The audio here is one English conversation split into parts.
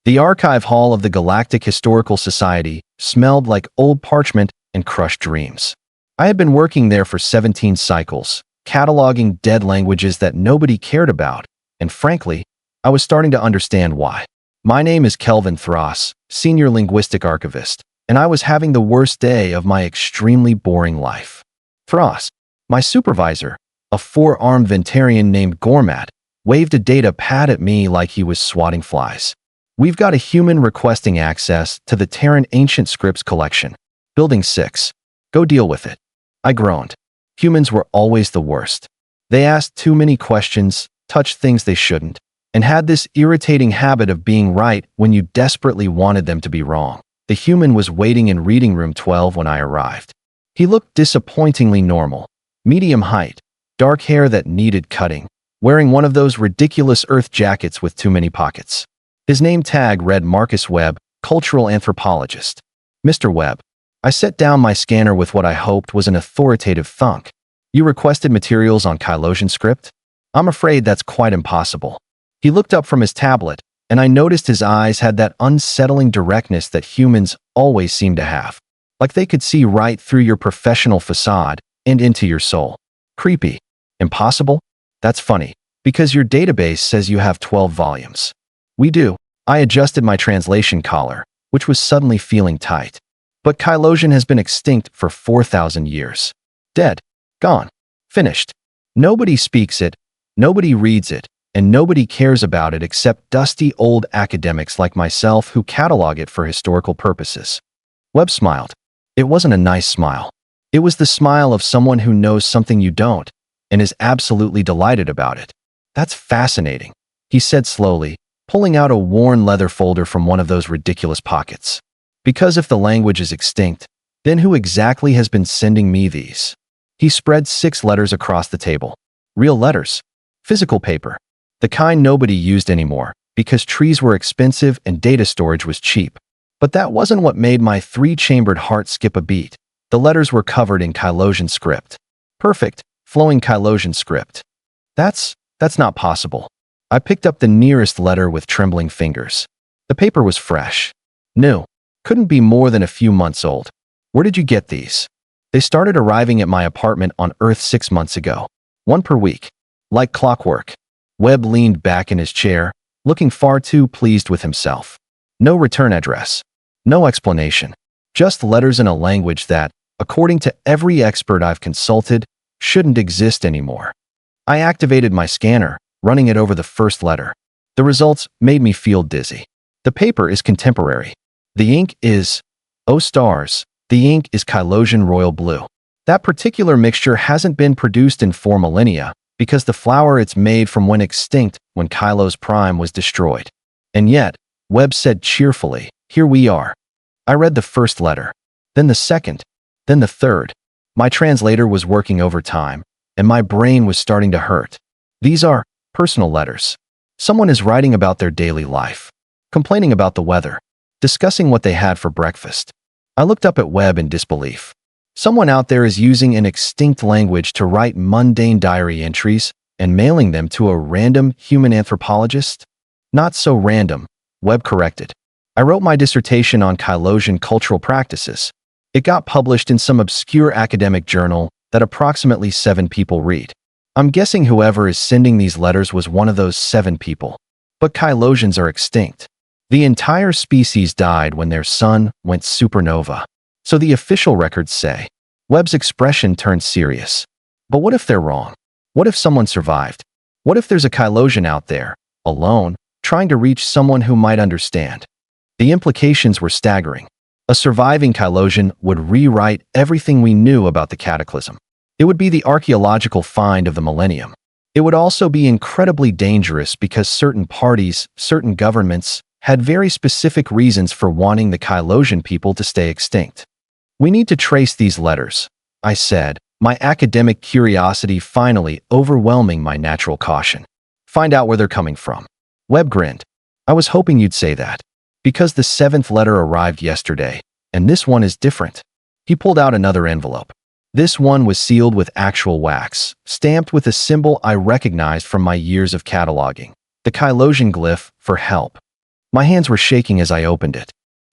The archive hall of the Galactic Historical Society smelled like old parchment and crushed dreams. I had been working there for 17 cycles, cataloging dead languages that nobody cared about, and frankly, I was starting to understand why. My name is Kelvin Thross, senior linguistic archivist, and I was having the worst day of my extremely boring life. Thross, my supervisor, a four-armed Ventarian named Gormat, waved a data pad at me like he was swatting flies. We've got a human requesting access to the Terran Ancient Scripts collection. Building 6. Go deal with it. I groaned. Humans were always the worst. They asked too many questions, touched things they shouldn't, and had this irritating habit of being right when you desperately wanted them to be wrong. The human was waiting in reading room 12 when I arrived. He looked disappointingly normal. Medium height, dark hair that needed cutting, wearing one of those ridiculous Earth jackets with too many pockets. His name tag read Marcus Webb, cultural anthropologist. Mr. Webb. I set down my scanner with what I hoped was an authoritative thunk. You requested materials on Kylosian script? I'm afraid that's quite impossible. He looked up from his tablet, and I noticed his eyes had that unsettling directness that humans always seem to have. Like they could see right through your professional facade and into your soul. Creepy. Impossible? That's funny, because your database says you have 12 volumes. We do. I adjusted my translation collar, which was suddenly feeling tight. But Kylosian has been extinct for 4,000 years. Dead. Gone. Finished. Nobody speaks it, nobody reads it, and nobody cares about it except dusty old academics like myself who catalog it for historical purposes. Webb smiled. It wasn't a nice smile. It was the smile of someone who knows something you don't, and is absolutely delighted about it. That's fascinating, he said slowly, pulling out a worn leather folder from one of those ridiculous pockets. Because if the language is extinct, then who exactly has been sending me these? He spread 6 letters across the table. Real letters. Physical paper. The kind nobody used anymore, because trees were expensive and data storage was cheap. But that wasn't what made my 3-chambered heart skip a beat. The letters were covered in Kylosian script. Perfect, flowing Kylosian script. That's not possible. I picked up the nearest letter with trembling fingers. The paper was fresh. New. Couldn't be more than a few months old. Where did you get these? They started arriving at my apartment on Earth 6 months ago. 1 per week. Like clockwork. Webb leaned back in his chair, looking far too pleased with himself. No return address. No explanation. Just letters in a language that, according to every expert I've consulted, shouldn't exist anymore. I activated my scanner, running it over the first letter. The results made me feel dizzy. The paper is contemporary. The ink is, oh stars, the ink is Kylosian royal blue. That particular mixture hasn't been produced in 4 millennia, because the flower it's made from went extinct when Kylos Prime was destroyed. And yet, Webb said cheerfully, here we are. I read the first letter, then the second, then the third. My translator was working overtime, and my brain was starting to hurt. These are personal letters. Someone is writing about their daily life, complaining about the weather, discussing what they had for breakfast. I looked up at Webb in disbelief. Someone out there is using an extinct language to write mundane diary entries and mailing them to a random human anthropologist? Not so random, Webb corrected. I wrote my dissertation on Kylosian cultural practices. It got published in some obscure academic journal that approximately 7 people read. I'm guessing whoever is sending these letters was one of those 7 people. But Kylosians are extinct. The entire species died when their sun went supernova. So the official records say. Webb's expression turned serious. But what if they're wrong? What if someone survived? What if there's a Kylosian out there, alone, trying to reach someone who might understand? The implications were staggering. A surviving Kylosian would rewrite everything we knew about the cataclysm. It would be the archaeological find of the millennium. It would also be incredibly dangerous because certain parties, certain governments, had very specific reasons for wanting the Kylosian people to stay extinct. We need to trace these letters, I said, my academic curiosity finally overwhelming my natural caution. Find out where they're coming from. Webb grinned. I was hoping you'd say that. Because the 7th letter arrived yesterday, and this one is different. He pulled out another envelope. This one was sealed with actual wax, stamped with a symbol I recognized from my years of cataloging, the Kylosian glyph for help. My hands were shaking as I opened it.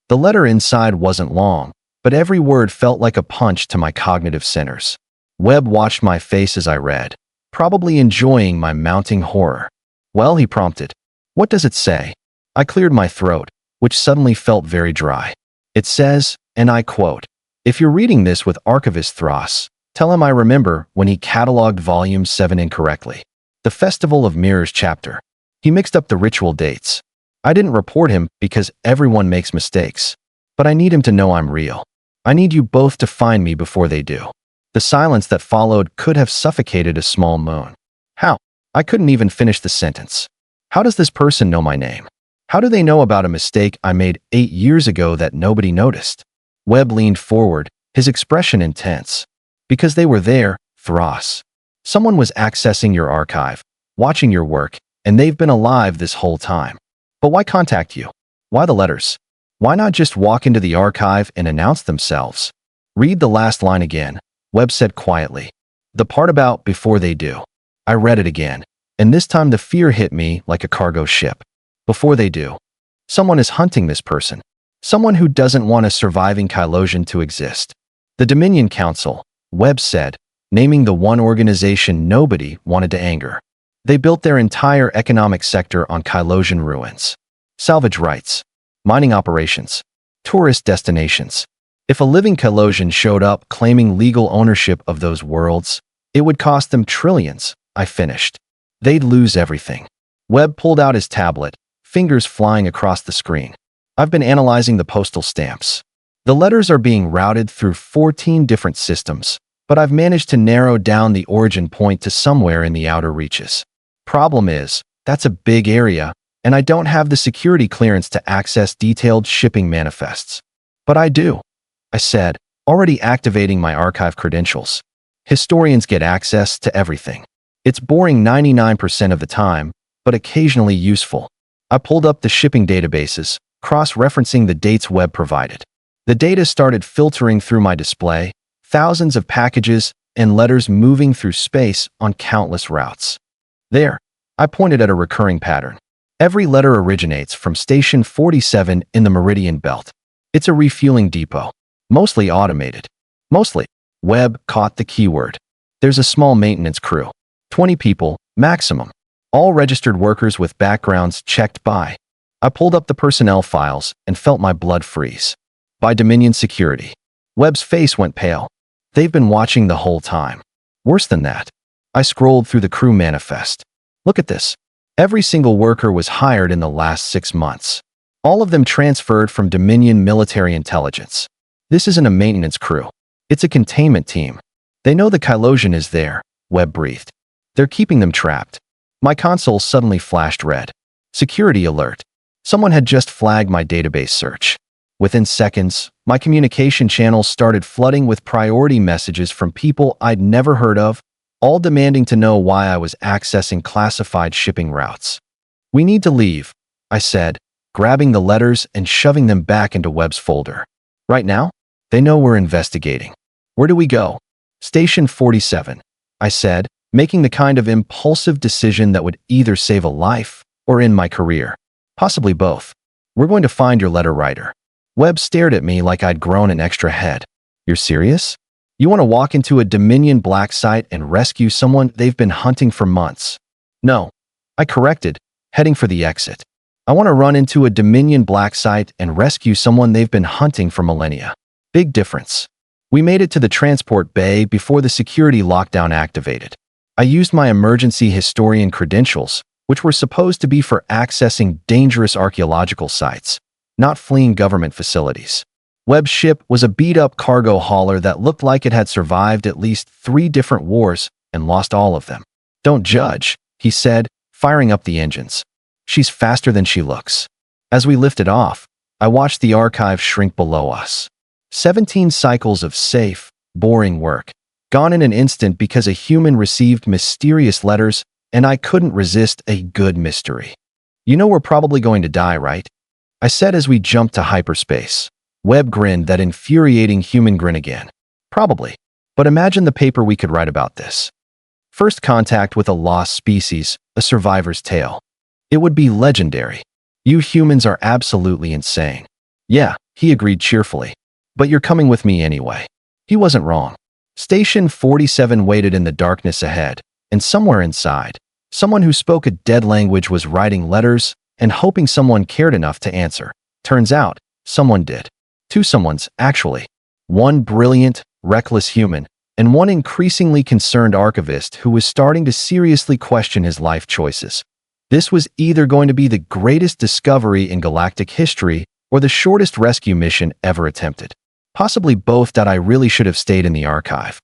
The letter inside wasn't long, but every word felt like a punch to my cognitive centers. Webb watched my face as I read, probably enjoying my mounting horror. "Well," he prompted. "What does it say?" I cleared my throat, which suddenly felt very dry. "It says," and I quote, "If you're reading this with archivist Thross, tell him I remember when he cataloged volume 7 incorrectly. The Festival of Mirrors chapter. He mixed up the ritual dates. I didn't report him because everyone makes mistakes. But I need him to know I'm real. I need you both to find me before they do." The silence that followed could have suffocated a small moan. How? I couldn't even finish the sentence. How does this person know my name? How do they know about a mistake I made 8 years ago that nobody noticed? Webb leaned forward, his expression intense. "Because they were there, Thross. Someone was accessing your archive, watching your work, and they've been alive this whole time. But why contact you? Why the letters? Why not just walk into the archive and announce themselves?" "Read the last line again," Webb said quietly. "The part about before they do." I read it again, and this time the fear hit me like a cargo ship. Before they do. Someone is hunting this person. Someone who doesn't want a surviving Kylosian to exist. The Dominion Council, Webb said, naming the one organization nobody wanted to anger. They built their entire economic sector on Kylosian ruins. Salvage rights, mining operations, tourist destinations. If a living Kylosian showed up claiming legal ownership of those worlds, it would cost them trillions, I finished. They'd lose everything. Webb pulled out his tablet, fingers flying across the screen. "I've been analyzing the postal stamps. The letters are being routed through 14 different systems, but I've managed to narrow down the origin point to somewhere in the outer reaches. Problem is, that's a big area, and I don't have the security clearance to access detailed shipping manifests. But I do," I said, already activating my archive credentials. Historians get access to everything. It's boring 99% of the time, but occasionally useful. I pulled up the shipping databases, cross-referencing the dates Webb provided. The data started filtering through my display, thousands of packages and letters moving through space on countless routes. There, I pointed at a recurring pattern. Every letter originates from Station 47 in the Meridian Belt. It's a refueling depot, mostly automated. Mostly. Webb caught the keyword. There's a small maintenance crew, 20 people, maximum. All registered workers with backgrounds checked by. I pulled up the personnel files and felt my blood freeze. By Dominion Security. Webb's face went pale. They've been watching the whole time. Worse than that. I scrolled through the crew manifest. Look at this. Every single worker was hired in the last 6 months. All of them transferred from Dominion Military Intelligence. This isn't a maintenance crew. It's a containment team. They know the Kylosian is there, Webb breathed. They're keeping them trapped. My console suddenly flashed red. Security alert. Someone had just flagged my database search. Within seconds, my communication channels started flooding with priority messages from people I'd never heard of, all demanding to know why I was accessing classified shipping routes. "We need to leave," I said, grabbing the letters and shoving them back into Webb's folder. "Right now? They know we're investigating. Where do we go?" "Station 47, I said, making the kind of impulsive decision that would either save a life or end my career. Possibly both. "We're going to find your letter writer." Webb stared at me like I'd grown an extra head. "You're serious? You want to walk into a Dominion black site and rescue someone they've been hunting for months?" "No," I corrected, heading for the exit. "I want to run into a Dominion black site and rescue someone they've been hunting for millennia." Big difference. We made it to the transport bay before the security lockdown activated. I used my emergency historian credentials, which were supposed to be for accessing dangerous archaeological sites, not fleeing government facilities. Webb's ship was a beat-up cargo hauler that looked like it had survived at least 3 different wars and lost all of them. "Don't judge," he said, firing up the engines. "She's faster than she looks." As we lifted off, I watched the archive shrink below us. 17 cycles of safe, boring work, gone in an instant because a human received mysterious letters, and I couldn't resist a good mystery. "You know we're probably going to die, right?" I said as we jumped to hyperspace. Webb grinned that infuriating human grin again. "Probably. But imagine the paper we could write about this. First contact with a lost species, a survivor's tale. It would be legendary. You humans are absolutely insane. Yeah, he agreed cheerfully. But you're coming with me anyway. He wasn't wrong. Station 47 waited in the darkness ahead, and somewhere inside, someone who spoke a dead language was writing letters and hoping someone cared enough to answer. Turns out, someone did. Two someones, actually. One brilliant, reckless human, and one increasingly concerned archivist who was starting to seriously question his life choices. This was either going to be the greatest discovery in galactic history or the shortest rescue mission ever attempted. Possibly both. That I really should have stayed in the archive.